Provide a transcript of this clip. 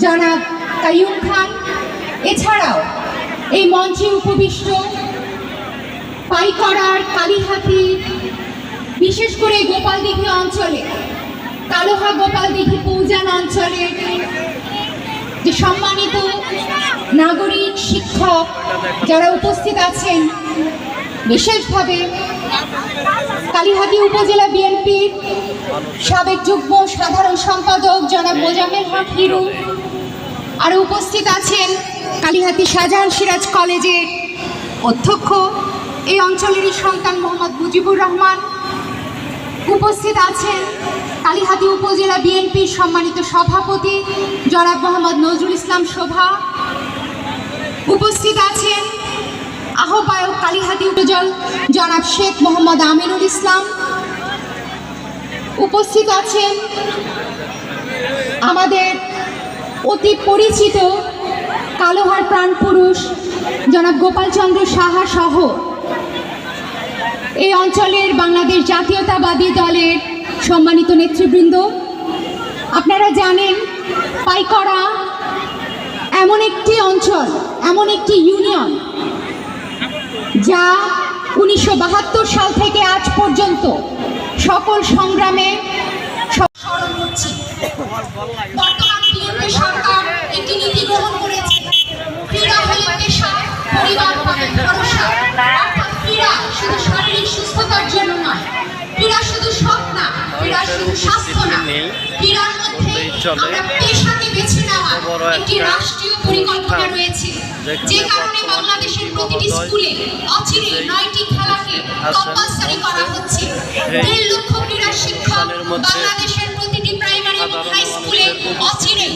জনাব কাইয়ুম খান, এছাড়াও এই মঞ্চে উপবিষ্ট পাইকড়ার, কালীহাতি, বিশেষ করে গোপালদিঘি অঞ্চলে, কালোহা গোপালদিঘি পৌজান অঞ্চলে যে সম্মানিত নাগরিক, শিক্ষক যারা উপস্থিত আছেন, বিশেষভাবে কালীহাতি উপজেলা বিএনপির সাবেক যুগ্ম সাধারণ সম্পাদক জনাব মোজাম্মেল হক হিরু, আর উপস্থিত আছেন কালীহাতি শাহজাহান সিরাজ কলেজের অধ্যক্ষ, এই অঞ্চলেরই সন্তান মোহাম্মদ মুজিবুর রহমান, উপস্থিত আছেন কালীহাতি উপজেলা বিএনপির সম্মানিত সভাপতি জনাব মোহাম্মদ নজরুল ইসলাম শোভা, উপস্থিত আছেন আহ্বায়ক কালীহাতি উপজেলা জনাব শেখ মোহাম্মদ আমিনুল ইসলাম, উপস্থিত আছেন আমাদের অতি পরিচিত কালোহার প্রাণপুরুষ জনাব গোপালচন্দ্র সাহা সহ এই অঞ্চলের বাংলাদেশ জাতীয়তাবাদী দলের সম্মানিত নেতৃবৃন্দ। আপনারা জানেন পাইকড়া এমন একটি অঞ্চল, এমন একটি ইউনিয়ন যা 1972 সাল থেকে আজ পর্যন্ত সকল সংগ্রামে বর্তমান বিএনপি সরকার একটি নীতি গ্রহণ করেছে, ক্রীড়া হলো পেশা, পরিবার হলো ভরসা। অর্থাৎ ক্রীড়া শুধু শারীরিক সুস্থতার জন্য নয়, ক্রীড়া শুধু শখ না, ক্রীড়া শুধু স্বাস্থ্য না, ক্রীড়ার মধ্যে আমরা পেশাকে বেছে নেওয়ার একটি রাষ্ট্রীয় পরিকল্পনা রয়েছে, যে কারণে বাংলাদেশের প্রতিটি স্কুলে অচিরে 9টি খেলাকে কম্পালসারি করা হচ্ছে। 1.5 লক্ষ ক্রীড়া শিক্ষক বাংলাদেশের প্রতিটি প্রাইমারি এবং হাই স্কুলে অচিরে